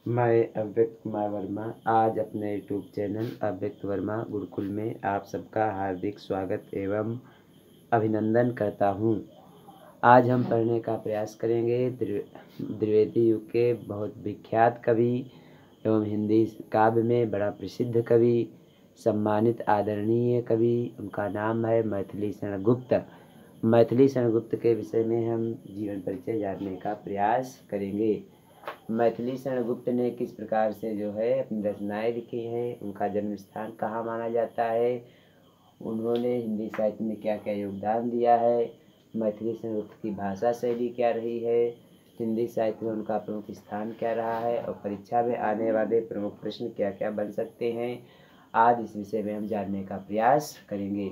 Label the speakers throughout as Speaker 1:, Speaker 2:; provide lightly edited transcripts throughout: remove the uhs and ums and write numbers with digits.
Speaker 1: मैं अव्यक्त कुमार वर्मा आज अपने यूट्यूब चैनल अव्यक्त वर्मा गुरुकुल में आप सबका हार्दिक स्वागत एवं अभिनंदन करता हूँ। आज हम पढ़ने का प्रयास करेंगे द्विवेदी युग के बहुत विख्यात कवि एवं हिंदी काव्य में बड़ा प्रसिद्ध कवि, सम्मानित आदरणीय कवि। उनका नाम है मैथिली शरण गुप्त। मैथिली शरण गुप्त के विषय में हम जीवन परिचय जानने का प्रयास करेंगे। मैथिली शरण गुप्त ने किस प्रकार से जो है अपनी रचनाएं लिखी हैं, उनका जन्म स्थान कहाँ माना जाता है, उन्होंने हिंदी साहित्य में क्या क्या योगदान दिया है, मैथिली शरण गुप्त की भाषा शैली क्या रही है, हिंदी साहित्य में उनका प्रमुख स्थान क्या रहा है और परीक्षा में आने वाले प्रमुख प्रश्न क्या क्या बन सकते हैं, आज इस विषय में हम जानने का प्रयास करेंगे।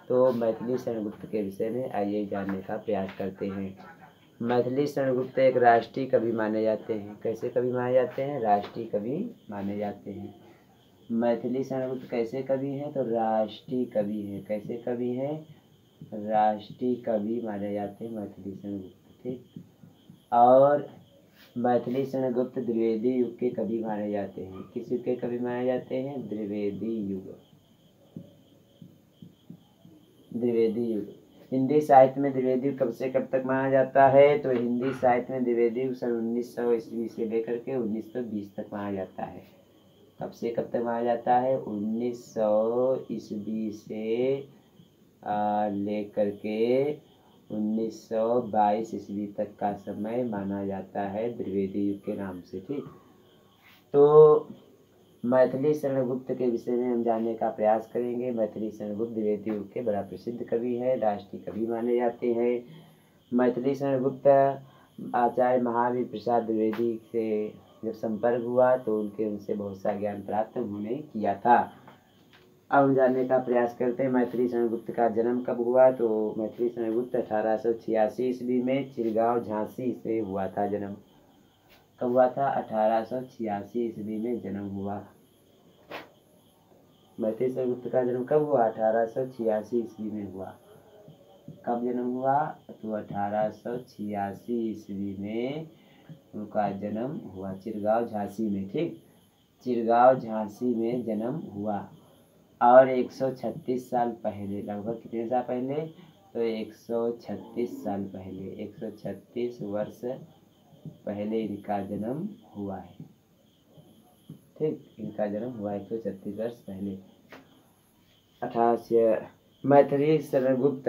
Speaker 1: तो मैथिली शरण गुप्त के विषय में आइए जानने का प्रयास करते हैं। मैथिली शरण गुप्त एक राष्ट्रीय कवि माने जाते हैं। कैसे कवि माने जाते हैं? राष्ट्रीय कवि माने जाते हैं। मैथिली शरण गुप्त कैसे कवि हैं? तो राष्ट्रीय कवि हैं। कैसे कवि हैं? राष्ट्रीय कवि माने जाते हैं मैथिली शरण गुप्त। ठीक। और मैथिली शरण गुप्त द्विवेदी युग के कवि माने जाते हैं। किस युग के कवि माने जाते हैं? द्विवेदी युग। द्विवेदी युग। हिंदी साहित्य में द्विवेदी युग कब से कब तक माना जाता है? तो हिंदी साहित्य में द्विवेदी युग सन 1900 ईस्वी से लेकर के 1920 तक माना जाता है। कब से कब तक माना जाता है? 1900 ईस्वी से लेकर के 1922 ईस्वी तक का समय माना जाता है द्विवेदी युग के नाम से। ठीक। तो मैथिली शरण गुप्त के विषय में हम जानने का प्रयास करेंगे। मैथिली शरण गुप्त द्विवेदी युग के बड़ा प्रसिद्ध कवि है, राष्ट्रीय कवि माने जाते हैं। मैथिली शरण गुप्त आचार्य महावीर प्रसाद द्विवेदी से जब संपर्क हुआ तो उनसे बहुत सा ज्ञान प्राप्त उन्होंने किया था। अब हम जानने का प्रयास करते हैं मैथिली शरण गुप्त का जन्म कब हुआ। तो मैथिली शरण गुप्त 1886 ईस्वी में चिरगांव झांसी से हुआ था जन्म। कब हुआ था? 1886 ईस्वी में जन्म हुआ। मैथिली शरण गुप्त का जन्म कब हुआ? 1886 ईस्वी में हुआ। कब जन्म हुआ? तो 1886 ईस्वी में उनका जन्म हुआ चिरगांव झांसी में। ठीक। चिरगांव झांसी में जन्म हुआ और 136 साल पहले, लगभग कितने साल पहले? तो 136 साल पहले, 136 वर्ष पहले इनका जन्म हुआ है। ठीक। इनका जन्म हुआ 136 वर्ष पहले। 88 मैथिली शरण गुप्त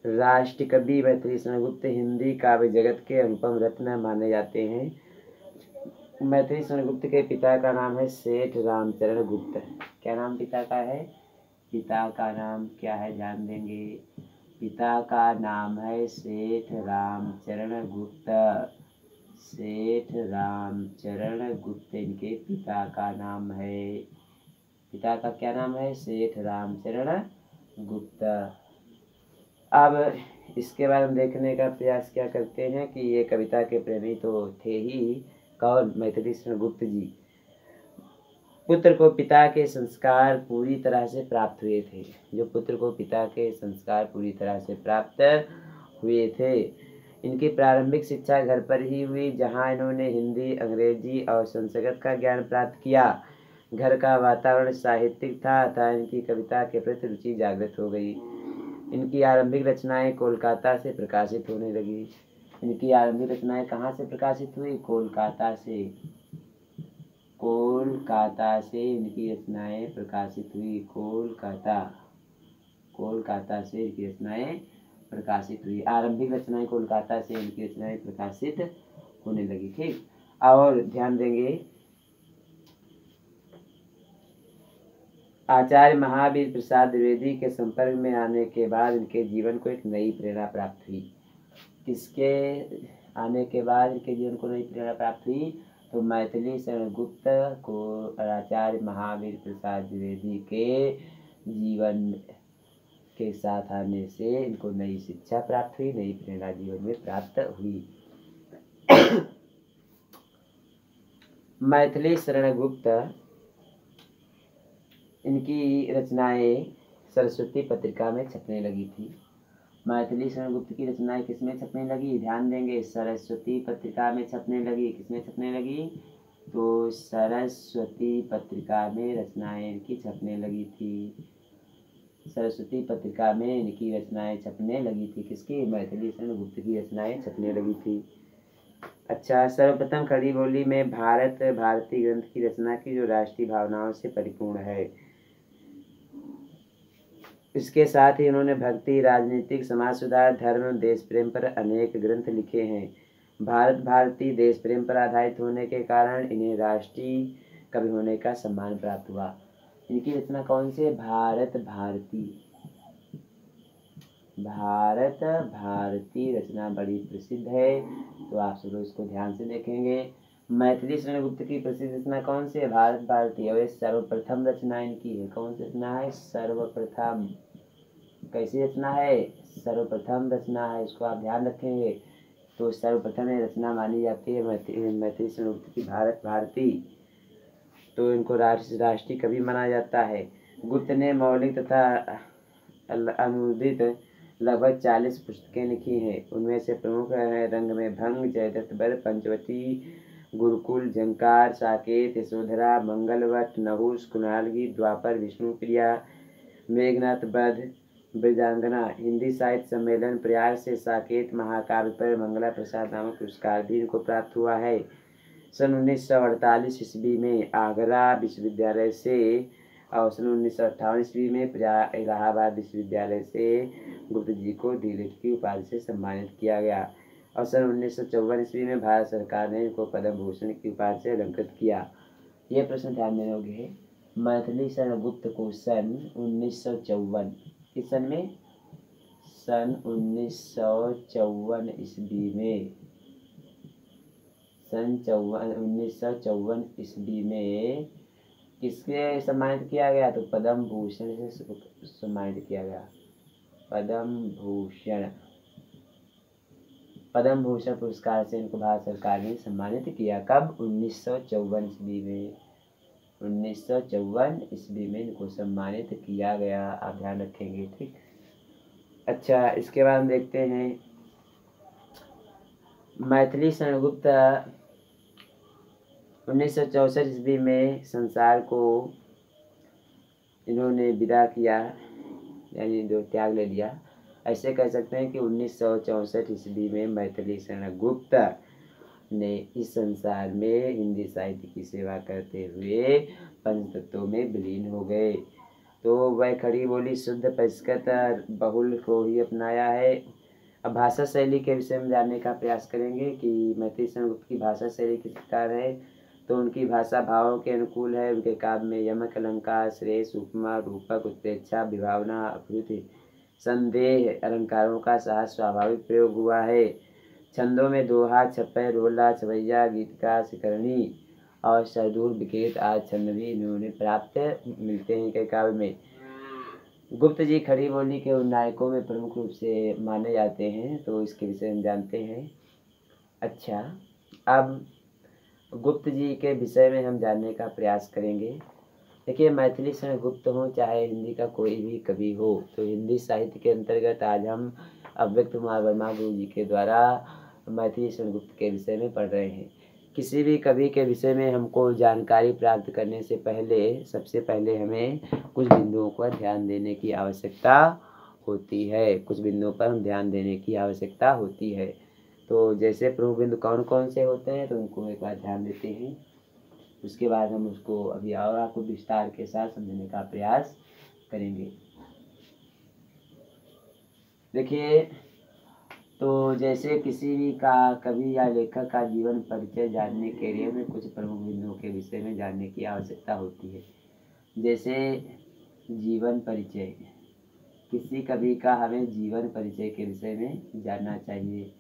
Speaker 1: राष्ट्रीय कवि मैथिली शरण गुप्त हिंदी काव्य जगत के अनुपम रत्न माने जाते हैं। मैथिली शरण गुप्त के पिता का नाम है सेठ रामचरण गुप्त। क्या नाम पिता का है? पिता का नाम क्या है जान देंगे। पिता का नाम है सेठ रामचरण गुप्त। सेठ रामचरण गुप्त इनके पिता का नाम है। पिता का क्या नाम है? सेठ रामचरण गुप्त। अब इसके बाद हम देखने का प्रयास क्या करते हैं कि ये कविता के प्रेमी तो थे ही। कौन? मैथिली शरण गुप्त जी। पुत्र को पिता के संस्कार पूरी तरह से प्राप्त हुए थे। जो पुत्र को पिता के संस्कार पूरी तरह से प्राप्त हुए थे। इनकी प्रारंभिक शिक्षा घर पर ही हुई, जहाँ इन्होंने हिंदी, अंग्रेजी और संस्कृत का ज्ञान प्राप्त किया। घर का वातावरण साहित्यिक था अतः इनकी कविता के प्रति रुचि जागृत हो गई। इनकी आरंभिक रचनाएं कोलकाता से प्रकाशित होने लगी। इनकी आरंभिक रचनाएं कहाँ से प्रकाशित हुई? कोलकाता से। कोलकाता से इनकी रचनाएं प्रकाशित हुई। कोलकाता से इनकी रचनाएं प्रकाशित हुई। आरंभिक रचनाएं कोलकाता से इनकी रचनाएं प्रकाशित होने लगी। ठीक। और ध्यान देंगे, आचार्य महावीर प्रसाद द्विवेदी के संपर्क में आने के बाद इनके जीवन को एक नई प्रेरणा प्राप्त हुई। किसके आने के बाद इनके जीवन को नई प्रेरणा प्राप्त हुई? तो मैथिली शरण गुप्त को आचार्य महावीर प्रसाद द्विवेदी के जीवन के साथ आने से इनको नई शिक्षा प्राप्त हुई, नई प्रेरणा जीवन में प्राप्त हुई। मैथिली शरण गुप्त इनकी रचनाएं सरस्वती पत्रिका में छपने लगी थी मैथिली शरण गुप्त की रचनाएं किसमें छपने लगी, ध्यान देंगे, सरस्वती पत्रिका में छपने लगी। किसमें छपने लगी, तो सरस्वती पत्रिका में रचनाएं इनकी छपने लगी थी। सरस्वती पत्रिका में इनकी रचनाएं छपने लगी थी। किसकी, मैथिली शरण गुप्त की रचनाएं छपने लगी थी। अच्छा, सर्वप्रथम खड़ी बोली में भारत भारती ग्रंथ की रचना की, जो राष्ट्रीय भावनाओं से परिपूर्ण है। इसके साथ ही उन्होंने भक्ति, राजनीतिक, समाज सुधार, धर्म, देश प्रेम पर अनेक ग्रंथ लिखे हैं। भारत भारती देश प्रेम पर आधारित होने के कारण इन्हें राष्ट्रीय कवि होने का सम्मान प्राप्त हुआ। इनकी रचना कौन सी है, भारत भारती। भारत भारती रचना बड़ी प्रसिद्ध है, तो आप सब इसको ध्यान से देखेंगे। मैथिली शरण गुप्त की प्रसिद्ध रचना कौन सी है, भारत भारती। और ये सर्वप्रथम रचना इनकी है। कौन सी रचना है, सर्वप्रथम। कैसी रचना है, सर्वप्रथम रचना है, इसको आप ध्यान रखेंगे। तो सर्वप्रथम ये रचना मानी जाती है मैथिली शरण गुप्त की, भारत भारती। तो इनको राष्ट्रीय कवि माना जाता है। गुप्त ने मौलिक तथा अनुदित लगभग 40 पुस्तकें लिखी हैं। उनमें से प्रमुख है रंग में भंग, जयदत्त वर, पंचवटी, गुरुकुल, झंकार, साकेत, यशोधरा, मंगलवट, नहुस, कुणालगी, द्वापर, विष्णुप्रिया, मेघनाथ वध, ब्रजांगना। हिंदी साहित्य सम्मेलन प्रयाग से साकेत महाकाव्य पर मंगला प्रसाद नामक पुरस्कार भी इनको प्राप्त हुआ है। सन 1948 ईस्वी में आगरा विश्वविद्यालय से और सन 1958 ईस्वी में इलाहाबाद विश्वविद्यालय से गुप्त जी को डीलिट की उपाधि से सम्मानित किया गया। और सन 1954 ईस्वी में भारत सरकार ने इनको पद्म भूषण की उपाधि से अलंकृत किया। ये प्रश्न ध्यान देने योग्य है। मैथिली शरण गुप्त को सन 1954, किस सन में, सन 1954 ईस्वी में, सन 1954 ईस्वी में किसके सम्मानित किया गया, तो पद्म भूषण से सम्मानित किया गया। पद्म भूषण पुरस्कार से इनको भारत सरकार ने सम्मानित किया। कब, 1954 ईस्वी में। 1954 ईस्वी में इनको सम्मानित किया गया, आप ध्यान रखेंगे, ठीक। अच्छा, इसके बाद हम देखते हैं मैथिली शरण गुप्त 1964 ईस्वी में संसार को इन्होंने विदा किया, यानी जो त्याग ले लिया। ऐसे कह सकते हैं कि 1964 ईस्वी में मैथिली शरण गुप्त ने इस संसार में हिंदी साहित्य की सेवा करते हुए पंचतत्वों में विलीन हो गए। तो वह खड़ी बोली, शुद्ध, परिष्कृत, बहुल को ही अपनाया है। अब भाषा शैली के विषय में जानने का प्रयास करेंगे कि मैथिली शरण गुप्त की भाषा शैली किस प्रकार है। तो उनकी भाषा भावों के अनुकूल है। उनके काव्य में यमक, अलंकार, श्रेष्ठ, उपमा, रूपक, उत्प्रेक्षा, विभावना, अप्युति, संदेह, अलंकारों का सहज स्वाभाविक प्रयोग हुआ है। छंदों में दोहा, छप्पय, रोला, छवैया, गीतकार, शिकरणी और सरदूल, विकेत आदि छंद भी इन्होंने प्राप्त मिलते हैं इनके काव्य में। गुप्त जी खड़ी बोली के उन नायकों में प्रमुख रूप से माने जाते हैं, तो इसके विषय हम जानते हैं। अच्छा, अब गुप्त जी के विषय में हम जानने का प्रयास करेंगे। देखिए, मैथिली शरण गुप्त हो चाहे हिंदी का कोई भी कवि हो, तो हिंदी साहित्य के अंतर्गत आज हम अव्यक्त कुमार वर्मा गुरु जी के द्वारा मैथिली शरण गुप्त के विषय में पढ़ रहे हैं। किसी भी कवि के विषय में हमको जानकारी प्राप्त करने से पहले सबसे पहले हमें कुछ बिंदुओं पर ध्यान देने की आवश्यकता होती है। कुछ बिंदुओं पर हम ध्यान देने की आवश्यकता होती है। तो जैसे प्रमुख बिंदु कौन कौन से होते हैं, तो उनको एक बार ध्यान देते हैं। उसके बाद हम उसको अभी और आपको विस्तार के साथ समझने का प्रयास करेंगे। देखिए, तो जैसे किसी भी का कवि या लेखक का जीवन परिचय जानने के लिए हमें कुछ प्रमुख बिंदुओं के विषय में जानने की आवश्यकता होती है। जैसे जीवन परिचय, किसी कवि का हमें जीवन परिचय के विषय में जानना चाहिए।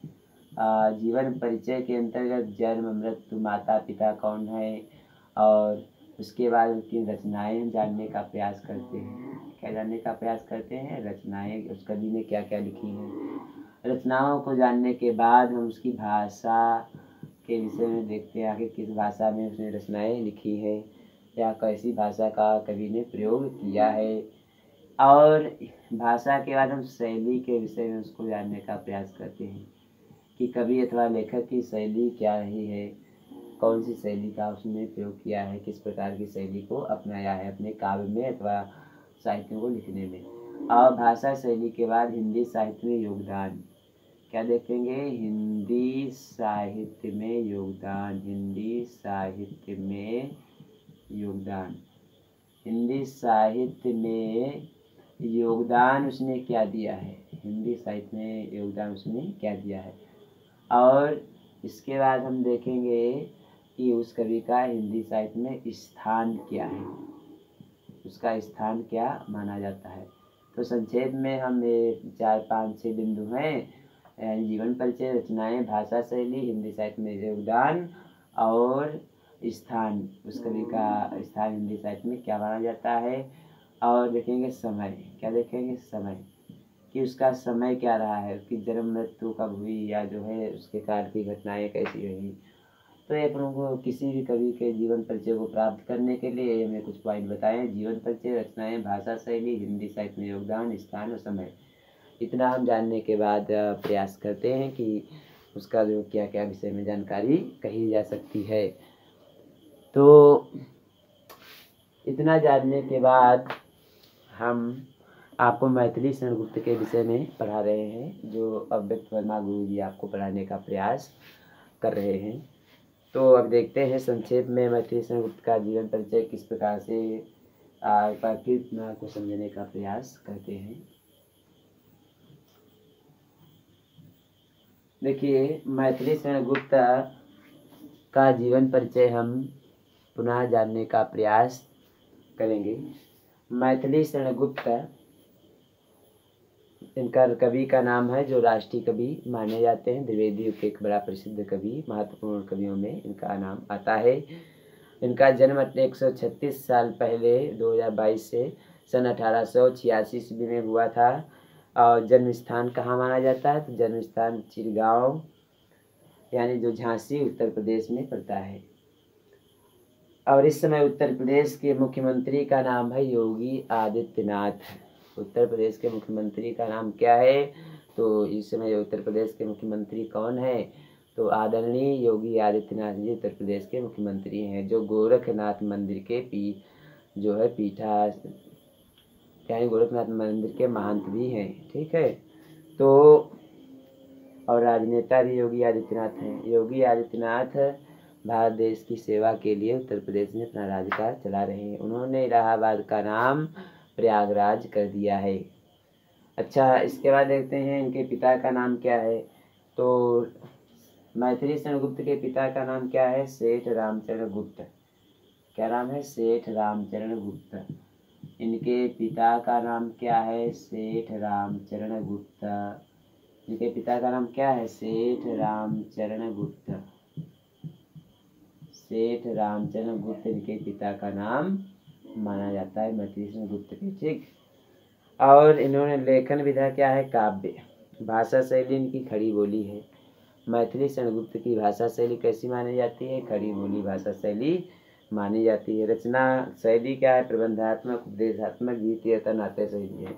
Speaker 1: जीवन परिचय के अंतर्गत जन्म, मृत्यु, माता पिता कौन है, और उसके बाद उनकी रचनाएं जानने का प्रयास करते हैं। क्या जानने का प्रयास करते हैं, रचनाएं, उस कवि ने क्या क्या लिखी हैं। रचनाओं को जानने के बाद हम उसकी भाषा के विषय में देखते हैं, आखिर किस भाषा में उसने रचनाएं लिखी है या कैसी भाषा का कवि ने प्रयोग किया है। और भाषा के बाद हम शैली के विषय में उसको जानने का प्रयास करते हैं कि कवि अथवा लेखक की शैली क्या रही है, कौन सी शैली का उसने प्रयोग किया है, किस प्रकार की शैली को अपनाया है अपने काव्य में अथवा साहित्य को लिखने में। और भाषा शैली के बाद हिंदी साहित्य में योगदान क्या देखेंगे, हिंदी साहित्य में योगदान, हिंदी साहित्य में योगदान, हिंदी साहित्य में योगदान उसने क्या दिया है, हिंदी साहित्य में योगदान उसने क्या दिया है। और इसके बाद हम देखेंगे कि उस कवि का हिंदी साहित्य में स्थान क्या है, उसका स्थान क्या माना जाता है। तो संक्षेप में हम 4, 5, 6 बिंदु हैं, जीवन परिचय, रचनाएं, भाषा शैली, हिंदी साहित्य में योगदान और स्थान, उस कवि का स्थान हिंदी साहित्य में क्या माना जाता है। और देखेंगे समय, क्या देखेंगे, समय कि उसका समय क्या रहा है, उसकी जन्म मृत्यु कब हुई या जो है उसके काल की घटनाएं कैसी रही। तो ये अपनों को किसी भी कवि के जीवन परिचय को प्राप्त करने के लिए हमें कुछ पॉइंट बताएं, जीवन परिचय, रचनाएं, भाषा शैली, हिंदी साहित्य में योगदान, स्थान और समय। इतना हम जानने के बाद प्रयास करते हैं कि उसका जो क्या क्या विषय में जानकारी कही जा सकती है। तो इतना जानने के बाद हम आपको मैथिली शरण गुप्त के विषय में पढ़ा रहे हैं, जो अव्यक्त वर्मा गुरु जी आपको पढ़ाने का प्रयास कर रहे हैं। तो अब देखते हैं संक्षेप में मैथिली शरण गुप्त का जीवन परिचय किस प्रकार से एक बार फिर आपको समझने का प्रयास करते हैं। देखिए, मैथिली शरण गुप्त का जीवन परिचय हम पुनः जानने का प्रयास करेंगे। मैथिली शरण गुप्त इनका कवि का नाम है, जो राष्ट्रीय कवि माने जाते हैं, द्विवेदी युग के एक बड़ा प्रसिद्ध कवि, महत्वपूर्ण कवियों में इनका नाम आता है। इनका जन्म 136 साल पहले 2022 से सन 1886 ईस्वी में हुआ था। और जन्म स्थान कहाँ माना जाता है, तो जन्म स्थान चिरगांव यानी जो झांसी उत्तर प्रदेश में पड़ता है। और इस समय उत्तर प्रदेश के मुख्यमंत्री का नाम है योगी आदित्यनाथ। उत्तर प्रदेश के मुख्यमंत्री का नाम क्या है, तो इस समय उत्तर प्रदेश के मुख्यमंत्री कौन है, तो आदरणीय योगी आदित्यनाथ जी उत्तर प्रदेश के मुख्यमंत्री हैं, जो गोरखनाथ मंदिर के जो है पीठा यानी गोरखनाथ मंदिर के महंत भी हैं। ठीक है, तो और राजनेता भी योगी आदित्यनाथ हैं। योगी आदित्यनाथ भारत देश की सेवा के लिए उत्तर प्रदेश में अपना राज्यकाल चला रहे हैं। उन्होंने इलाहाबाद का नाम प्रयागराज कर दिया है। अच्छा, इसके बाद देखते हैं इनके पिता का नाम क्या है। तो मैथिली शरण गुप्त के पिता का नाम क्या है, सेठ रामचरण गुप्त। क्या नाम है, सेठ रामचरण गुप्त। इनके पिता का नाम क्या है, सेठ रामचरण गुप्त। इनके पिता का नाम क्या है, सेठ रामचरण गुप्त। सेठ रामचरण गुप्त इनके पिता का नाम माना जाता है मैथिली शरण गुप्त के। ठीक, और इन्होंने लेखन विधा क्या है, काव्य। भाषा शैली इनकी खड़ी बोली है। मैथिली शरण गुप्त की भाषा शैली कैसी मानी जाती है, खड़ी बोली भाषा शैली मानी जाती है। रचना शैली क्या है, प्रबंधात्मक, उपदेशात्मक, गीतीय नाट्य शैली है।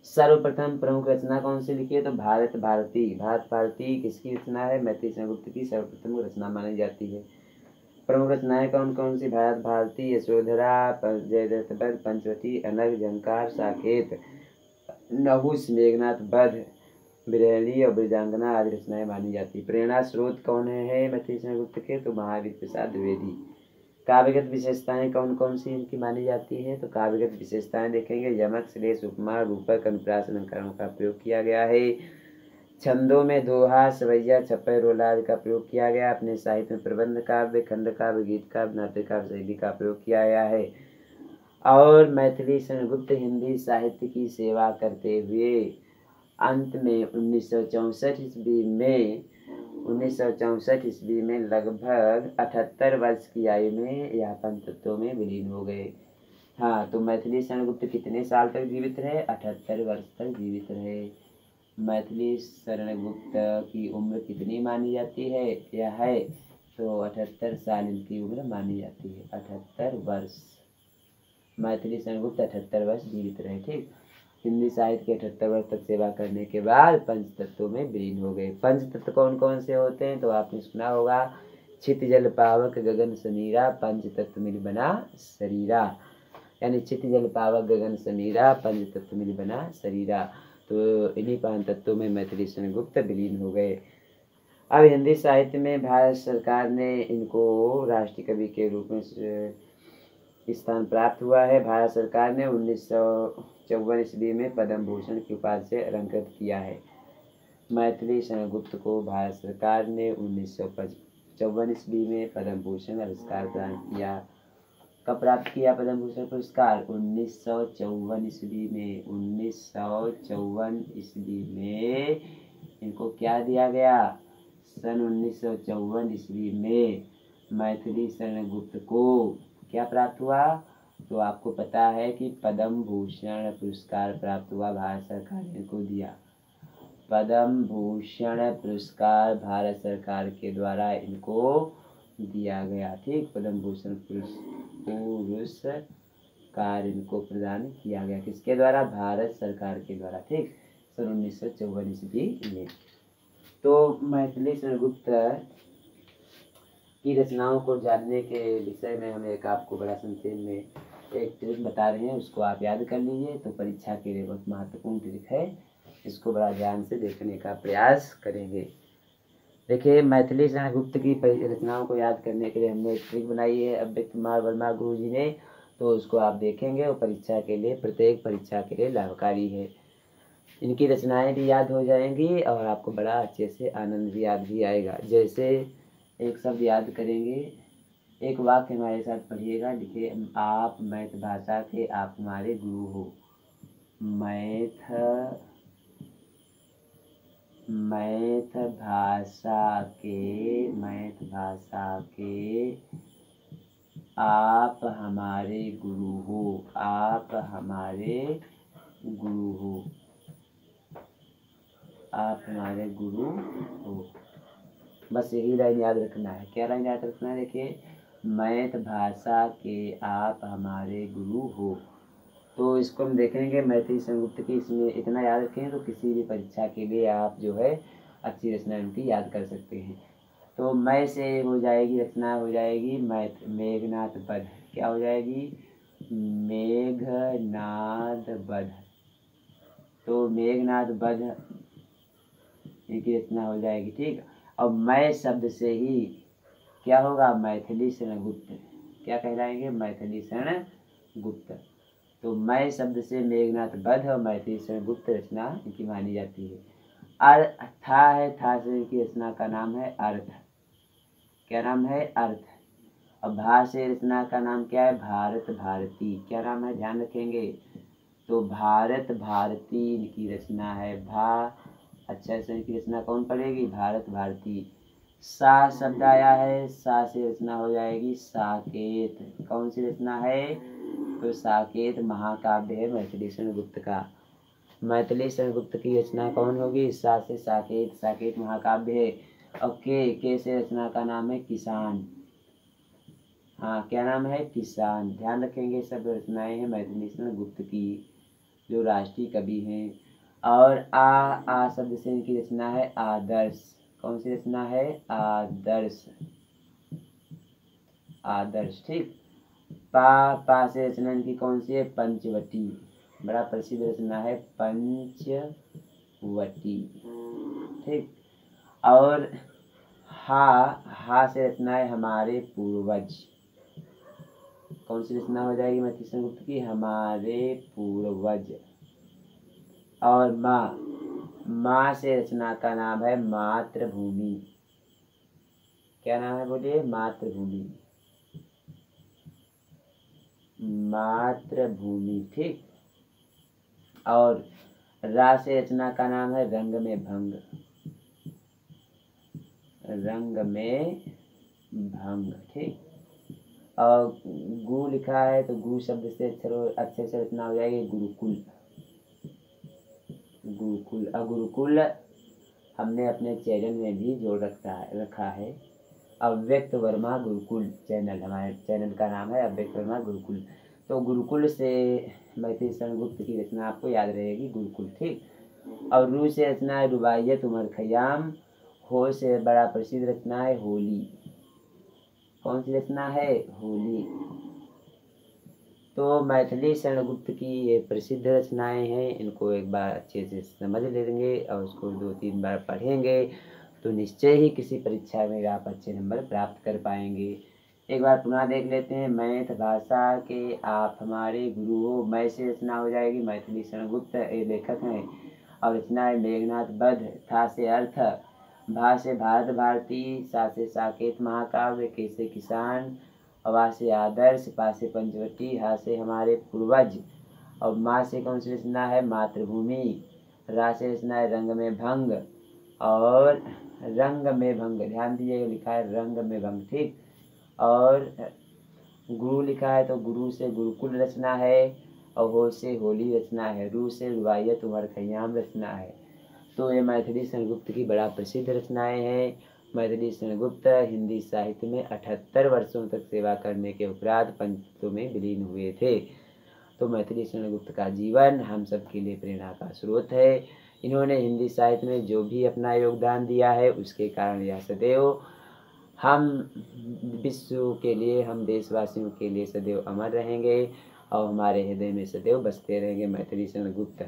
Speaker 1: सर्वप्रथम प्रमुख रचना कौन सी लिखी है, तो भारत भारती। भारत भारती किसकी रचना है, मैथिली शरण गुप्त की सर्वप्रथम रचना मानी जाती है। प्रमुख रचनाएं कौन कौन सी, भारत भारती, यशोधरा, जयद्रथ वध, पंचवटी, अनग, झंकार, साकेत, नहुस, मेघनाथ वध, बिरहली और ब्रजांगना आदि रचनाएं मानी जाती। प्रेरणा स्रोत कौन है मैथिली शरण गुप्त के, तो महावीर प्रसाद द्विवेदी। काव्यगत विशेषताएं कौन कौन सी इनकी मानी जाती है, तो काव्यगत विशेषताएं देखेंगे, यमक, श्लेष, उपमा, रूपक, अनुप्रास अलंकारों का प्रयोग किया गया है। छंदों में दोहा, सवैया, छप्पर, रोला आदि का प्रयोग किया गया। अपने साहित्य में प्रबंध काव्य, खंड काव्य, गीत काव्य, नाट्य काव्य शैली का प्रयोग किया गया है। और मैथिली शरण गुप्त हिंदी साहित्य की सेवा करते हुए अंत में 1964 ईस्वी में लगभग 78 वर्ष की आयु में यह पंचतत्वों में विलीन हो गए। हाँ, तो मैथिली शरण गुप्त कितने साल तक जीवित रहे, 78 वर्ष तक जीवित रहे। मैथिली शरण गुप्त की उम्र कितनी मानी जाती है, यह है तो 78 साल इनकी उम्र मानी जाती है, 78 वर्ष मैथिली सेनगुप्त 78 वर्ष जीवित रहे। ठीक, हिंदी साहित्य के 78 वर्ष तक सेवा करने के बाद पंच तत्वों में विलीन हो गए। पंच तत्व कौन कौन से होते हैं तो आपने सुना होगा, छित जल पावक गगन समीरा पंच तत्व मिल बना शरीरा, यानी छित जल पावक गगन समीरा पंच तत्व मिल बना शरीरा। तो इन्हीं पांच तत्वों में मैथिली सेनगुप्त विलीन हो गए। अब हिंदी साहित्य में भारत सरकार ने इनको राष्ट्रीय कवि के रूप में स्थान प्राप्त हुआ है। भारत सरकार ने 1954 ईस्वी में पद्म भूषण की उपाधि से अलंकृत किया है। मैथिली सेनगुप्त को भारत सरकार ने 1954 ईस्वी में पद्म भूषण पुरस्कार प्रदान किया। कब प्राप्त किया पद्म भूषण पुरस्कार? 1954 ईस्वी में। 1954 ईस्वी में इनको क्या दिया गया? सन 1954 ईस्वी में मैथिली सेनगुप्त को क्या प्राप्त हुआ? तो आपको पता है कि पद्म भूषण पुरस्कार प्राप्त हुआ, भारत सरकार ने इनको दिया। पद्म भूषण पुरस्कार भारत सरकार के द्वारा इनको दिया गया। ठीक, पद्म भूषण पुरस्कार इनको प्रदान किया गया। किसके द्वारा? भारत सरकार के द्वारा। ठीक, सन 1954 ईस्वी में। तो मैथिली सेनगुप्त की रचनाओं को जानने के विषय में हम एक आपको बड़ा संक्षेप में एक ट्रिक बता रहे हैं, उसको आप याद कर लीजिए। तो परीक्षा के लिए बहुत महत्वपूर्ण ट्रिक है, इसको बड़ा ध्यान से देखने का प्रयास करेंगे। देखिए, मैथिली सेनगुप्त की रचनाओं को याद करने के लिए हमने एक ट्रिक बनाई है अव्यक्त कुमार वर्मा गुरु जी ने, तो उसको आप देखेंगे और परीक्षा के लिए, प्रत्येक परीक्षा के लिए लाभकारी है। इनकी रचनाएं भी याद हो जाएंगी और आपको बड़ा अच्छे से आनंद भी याद भी आएगा। जैसे एक शब्द याद करेंगे, एक वाक्य हमारे साथ पढ़िएगा। लिखिए, आप मैथ भाषा के आप हमारे गुरु हो। मैथ भाषा के आप हमारे गुरु हो। आप हमारे गुरु हो। आप हमारे गुरु हो। बस यही लाइन याद रखना है। क्या लाइन याद रखना है? देखिए, मैथ भाषा के आप हमारे गुरु हो। तो इसको हम देखेंगे मैथिली सेनगुप्त की, इसमें इतना याद रखें तो किसी भी परीक्षा के लिए आप जो है अच्छी रचना उनकी याद कर सकते हैं। तो मैं से हो जाएगी, रचना हो जाएगी मेघनाद वध। क्या हो जाएगी? मेघनाद वध। तो मेघनाद वध इनकी रचना हो जाएगी। ठीक, और मैं शब्द से ही क्या होगा? मैथिली सेनगुप्त। क्या कहलाएंगे? मैथिली सेनगुप्त। तो मैं शब्द से मेघनाद वध और मैथिली सेनगुप्त रचना इनकी मानी जाती है। था है, था से इनकी रचना का नाम है अर्थ। क्या नाम है? अर्थ। और भा से रचना का नाम क्या है? भारत भारती। क्या नाम है? ध्यान रखेंगे। तो भारत भारती इनकी रचना है। भा अच्छा से इनकी रचना कौन पढ़ेगी? भारत भारती। सा शब्द आया है, सा से रचना हो जाएगी साकेत। कौन सी रचना है? तो साकेत महाकाव्य है मैथिली सेनगुप्त का। मैथिली सेनगुप्त की रचना कौन होगी? सा से साकेत, साकेत महाकाव्य है। और के से रचना का नाम है किसान। हाँ, क्या नाम है? किसान। ध्यान रखेंगे, सब रचनाएं हैं मैथिली सेनगुप्त की, जो राष्ट्रीय कवि हैं। और आ शब्द से इनकी रचना है आदर्श। कौन सी रचना है? आदर्श। आदर्श। ठीक, पा से रचना इनकी कौन सी है? पंचवटी। बड़ा प्रसिद्ध रचना है पंचवटी। ठीक, और हा से रचना है हमारे पूर्वज। कौन सी रचना हो जाएगी मैथिली सेनगुप्त की? हमारे पूर्वज। और माँ से रचना का नाम है मातृभूमि। क्या नाम है? बोलिए। मातृभूमि। मातृभूमि। ठीक, और रा से रचना का नाम है रंग में भंग। रंग में भंग। ठीक, और गु लिखा है तो गु शब्द से अच्छे से रचना हो जाएगी गुरुकुल। गुरुकुल। और गुरुकुल हमने अपने चैनल में भी जोड़ रखा है अव्यक्त वर्मा गुरुकुल चैनल। हमारे चैनल का नाम है अव्यक्त वर्मा गुरुकुल। तो गुरुकुल से मैथिली शरण गुप्त की रचना आपको याद रहेगी, गुरुकुल, ठीक। और रू से रचना है रुबाइयत उमर खयाम। हो से बड़ा प्रसिद्ध रचना है होली। कौन सी रचना है? होली। तो मैथिली शरण गुप्त की ये प्रसिद्ध रचनाएं हैं, इनको एक बार अच्छे से समझ लेंगे और उसको 2-3 बार पढ़ेंगे तो निश्चय ही किसी परीक्षा में आप अच्छे नंबर प्राप्त कर पाएंगे। एक बार पुनः देख लेते हैं। मैथ भाषा के आप हमारे गुरु हो। मै से रचना हो जाएगी मैथिली शरण गुप्त, ये लेखक हैं। और रचना है मेघनाथ वध। था से अर्थ। भा से भारत भारती। सा से साकेत महाकाव्य। के से किसान। वा से आदर्श। पा से पंचवटी। हा से हमारे पूर्वज। और माँ से कौन सी रचना है? मातृभूमि। रा से रचना है रंग में भंग। और रंग में भंग, ध्यान दीजिएगा, लिखा है रंग में भंग, ठीक। और गुरु लिखा है तो गुरु से गुरुकुल रचना है। और हो से होली रचना है। रू से रुबाइयत उमर खयाम रचना है। तो ये मैथिली शरण गुप्त की बड़ा प्रसिद्ध रचनाएं हैं। मैथिली शरण गुप्त हिंदी साहित्य में 78 वर्षों तक सेवा करने के उपरांत पंडितों में विलीन हुए थे। तो मैथिली शरण गुप्त का जीवन हम सब के लिए प्रेरणा का स्रोत है। इन्होंने हिंदी साहित्य में जो भी अपना योगदान दिया है उसके कारण यह सदैव हम विश्व के लिए, हम देशवासियों के लिए सदैव अमर रहेंगे और हमारे हृदय में सदैव बसते रहेंगे मैथिली शरण गुप्त।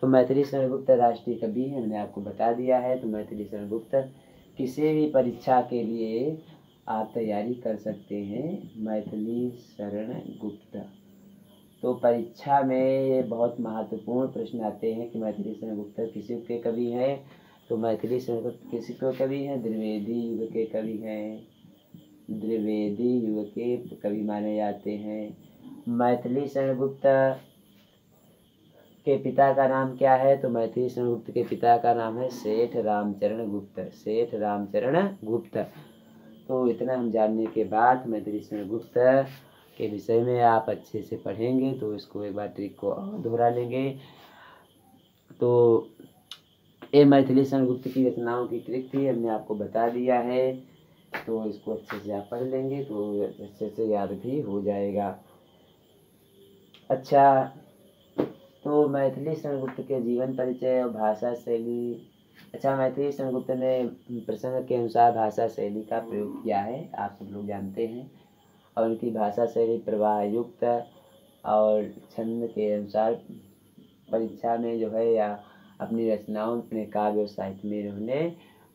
Speaker 1: तो मैथिली शरण गुप्त राष्ट्रीय कवि हैं, मैंने आपको बता दिया है। तो मैथिली शरण गुप्त किसी भी परीक्षा के लिए आप तैयारी कर सकते हैं, मैथिली शरण गुप्त। तो परीक्षा में ये बहुत महत्वपूर्ण प्रश्न आते हैं कि मैथिली शरण गुप्त किसी के कवि हैं। तो मैथिली शरण गुप्त किसी के कवि हैं? द्विवेदी युग के कवि हैं। द्विवेदी युग के कवि माने जाते हैं। मैथिली शरण गुप्त के पिता का नाम क्या है? तो मैथिली शरण गुप्त के पिता का नाम है सेठ रामचरण गुप्त। सेठ रामचरण गुप्त। तो इतना हम जानने के बाद मैथिली शरण गुप्त के विषय में आप अच्छे से पढ़ेंगे तो इसको एक बार ट्रिक को और दोहरा लेंगे। तो ये मैथिली शरण गुप्त की रचनाओं की ट्रिक थी, हमने आपको बता दिया है। तो इसको अच्छे से आप पढ़ लेंगे तो अच्छे से याद भी हो जाएगा। अच्छा, तो मैथिली शरण गुप्त के जीवन परिचय और भाषा शैली। अच्छा, मैथिली शरण गुप्त ने प्रसंग के अनुसार भाषा शैली का प्रयोग किया है, आप सब लोग जानते हैं। और उनकी भाषा शैली प्रवाह युक्त और छंद के अनुसार परीक्षा में जो है या अपनी रचनाओं, अपने काव्य और साहित्य में इन्होंने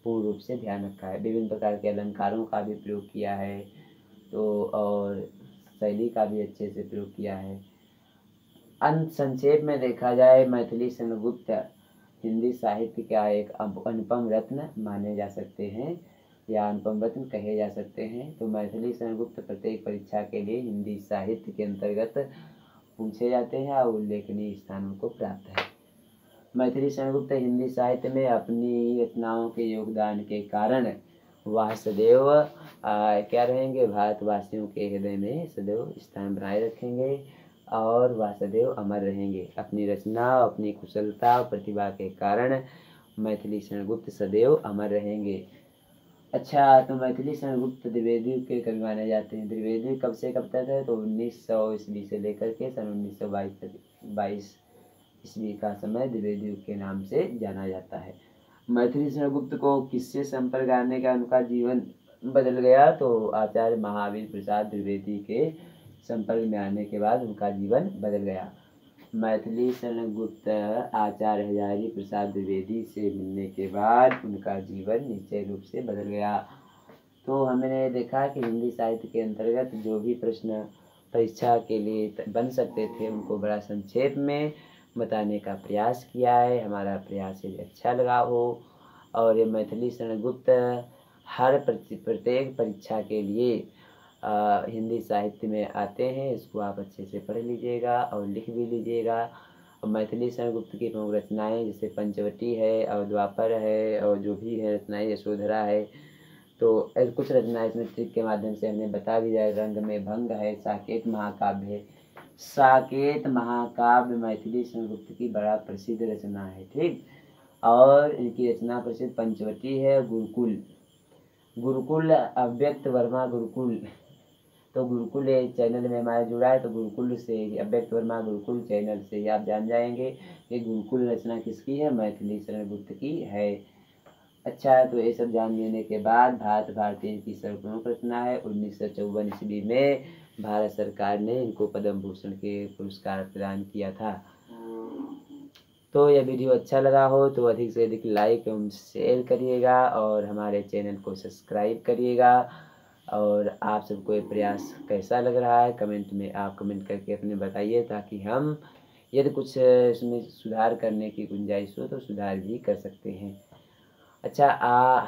Speaker 1: पूर्ण रूप से ध्यान रखा है। विभिन्न प्रकार के अलंकारों का भी प्रयोग किया है तो, और शैली का भी अच्छे से प्रयोग किया है। अंत संक्षेप में देखा जाए, मैथिली शरण गुप्त हिंदी साहित्य का एक अनुपम रत्न माने जा सकते हैं या अनुपम रत्न कहे जा सकते हैं। तो मैथिली शरण गुप्त प्रत्येक परीक्षा के लिए हिंदी साहित्य के अंतर्गत पूछे जाते हैं और उल्लेखनीय स्थानों को प्राप्त है। मैथिली शरण गुप्त हिंदी साहित्य में अपनी रचनाओं के योगदान के कारण वह सदैव क्या रहेंगे? भारतवासियों के हृदय में सदैव स्थान बनाए रखेंगे और वह सदैव अमर रहेंगे। अपनी रचना, अपनी कुशलता और प्रतिभा के कारण मैथिली शरण गुप्त सदैव अमर रहेंगे। अच्छा, तो मैथिली शरण गुप्त द्विवेदी युग के कवि माने जाते हैं। द्विवेदी युग कब से कब तक है? तो 1900 ईस्वी से लेकर के सन 1922 ईस्वी का समय द्विवेदी युग के नाम से जाना जाता है। मैथिली शरण गुप्त को किससे संपर्क आने का उनका जीवन बदल गया? तो आचार्य महावीर प्रसाद द्विवेदी के संपर्क में आने के बाद उनका जीवन बदल गया। मैथिली शरण गुप्त आचार्य हजारी प्रसाद द्विवेदी से मिलने के बाद उनका जीवन निश्चय रूप से बदल गया। तो हमने देखा कि हिंदी साहित्य के अंतर्गत जो भी प्रश्न परीक्षा के लिए बन सकते थे उनको बड़ा संक्षेप में बताने का प्रयास किया है। हमारा प्रयास यदि अच्छा लगा हो और ये मैथिली शरण गुप्त हर प्रत्येक परीक्षा के लिए हिंदी साहित्य में आते हैं, इसको आप अच्छे से पढ़ लीजिएगा और लिख भी लीजिएगा। और मैथिली शरण गुप्त की प्रमुख रचनाएं जैसे पंचवटी है और द्वापर है और जो भी है रचनाएं, यशोधरा है। तो ऐसे कुछ रचनाएं इसमें ट्रिक के माध्यम से हमने बता दिया है। रंग में भंग है, साकेत महाकाव्य है। साकेत महाकाव्य मैथिली शरण गुप्त की बड़ा प्रसिद्ध रचना है, ठीक। और इनकी रचना प्रसिद्ध पंचवटी है। गुरुकुल, गुरुकुल अव्यक्त वर्मा गुरुकुल, तो गुरुकुल चैनल में हमारा जुड़ा है, तो गुरुकुल से अव्यक्त वर्मा गुरुकुल चैनल से ही आप जान जाएंगे कि गुरुकुल रचना किसकी है, मैथिली शरण गुप्त की है। अच्छा, तो ये सब जान लेने के बाद भारत भारती की सर्वप्रमुख रचना है। 1954 ईस्वी में भारत सरकार ने इनको पद्म भूषण के पुरस्कार प्रदान किया था। तो यह वीडियो अच्छा लगा हो तो अधिक से अधिक लाइक एवं शेयर करिएगा और हमारे चैनल को सब्सक्राइब करिएगा। और आप सबको ये प्रयास कैसा लग रहा है कमेंट में आप कमेंट करके अपने बताइए, ताकि हम यदि कुछ इसमें सुधार करने की गुंजाइश हो तो सुधार भी कर सकते हैं। अच्छा,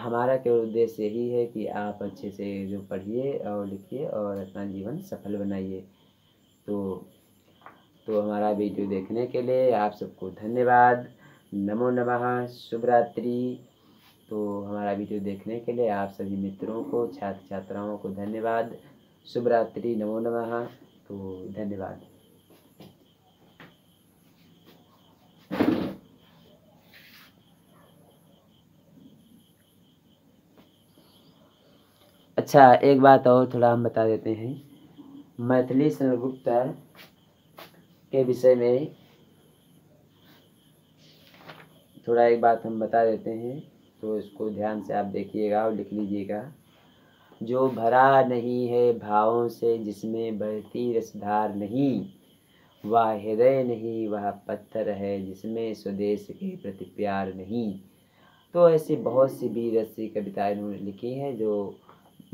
Speaker 1: हमारा केवल उद्देश्य यही है कि आप अच्छे से जो पढ़िए और लिखिए और अपना जीवन सफल बनाइए। तो हमारा वीडियो देखने के लिए आप सबको धन्यवाद। नमो नमः, शुभ रात्रि। तो हमारा वीडियो देखने के लिए आप सभी मित्रों को, छात्र छात्राओं को धन्यवाद। शुभ रात्रि, नमो नमः। तो धन्यवाद। अच्छा, एक बात और थोड़ा हम बता देते हैं। मैथिली शरण गुप्त के विषय में थोड़ा एक बात हम बता देते हैं, तो इसको ध्यान से आप देखिएगा और लिख लीजिएगा। जो भरा नहीं है भावों से, जिसमें बहती रसधार नहीं, वह हृदय नहीं, वह पत्थर है जिसमें स्वदेश के प्रति प्यार नहीं। तो ऐसी बहुत सी भी रसी कविताएं उन्होंने लिखी हैं, जो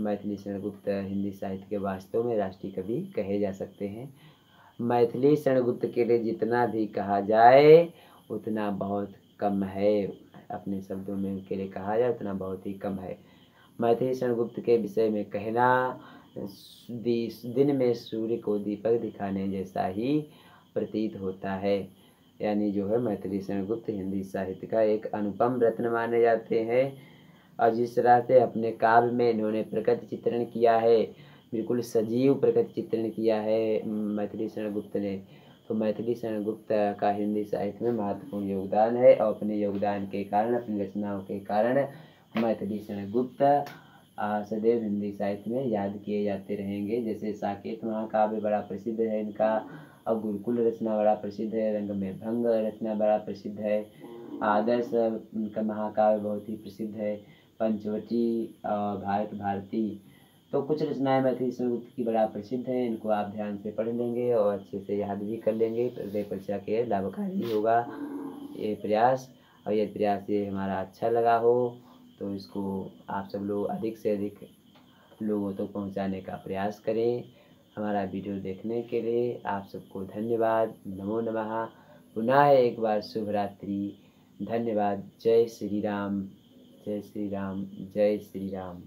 Speaker 1: मैथिली शरण गुप्त हिंदी साहित्य के वास्तव में राष्ट्रीय कवि कहे जा सकते हैं। मैथिली शरण गुप्त के लिए जितना भी कहा जाए उतना बहुत कम है। अपने शब्दों में उनके लिए कहा जाए उतना बहुत ही कम है। मैथिली शरण गुप्त के विषय में कहना दिन में सूर्य को दीपक दिखाने जैसा ही प्रतीत होता है। यानी जो है मैथिली शरण गुप्त हिंदी साहित्य का एक अनुपम रत्न माने जाते हैं। और जिस तरह से अपने काव्य में इन्होंने प्रकृति चित्रण किया है, बिल्कुल सजीव प्रकृति चित्रण किया है मैथिली शरण गुप्त ने। तो मैथिली शरण गुप्त का हिंदी साहित्य में महत्वपूर्ण योगदान है और अपने योगदान के कारण, अपनी रचनाओं के कारण मैथिली शरण गुप्त सदैव हिंदी साहित्य में याद किए जाते रहेंगे। जैसे साकेत महाकाव्य बड़ा प्रसिद्ध है इनका, और गुरुकुल रचना बड़ा प्रसिद्ध है, रंग में भंग रचना बड़ा प्रसिद्ध है, आदर्श उनका महाकाव्य बहुत ही प्रसिद्ध है, पंचवटी और भारत भारती। तो कुछ रचनाएं मैथिली शरण गुप्त की बड़ा प्रसिद्ध हैं। इनको आप ध्यान से पढ़ लेंगे और अच्छे से याद भी कर लेंगे, हृदय परीक्षा के लाभकारी होगा ये प्रयास। और ये प्रयास ये हमारा अच्छा लगा हो तो इसको आप सब लोग अधिक से अधिक लोगों तक पहुंचाने का प्रयास करें। हमारा वीडियो देखने के लिए आप सबको धन्यवाद। नमो नमः। पुनः एक बार शुभ रात्रि। धन्यवाद। जय श्री राम, जय श्री राम, जय श्री राम।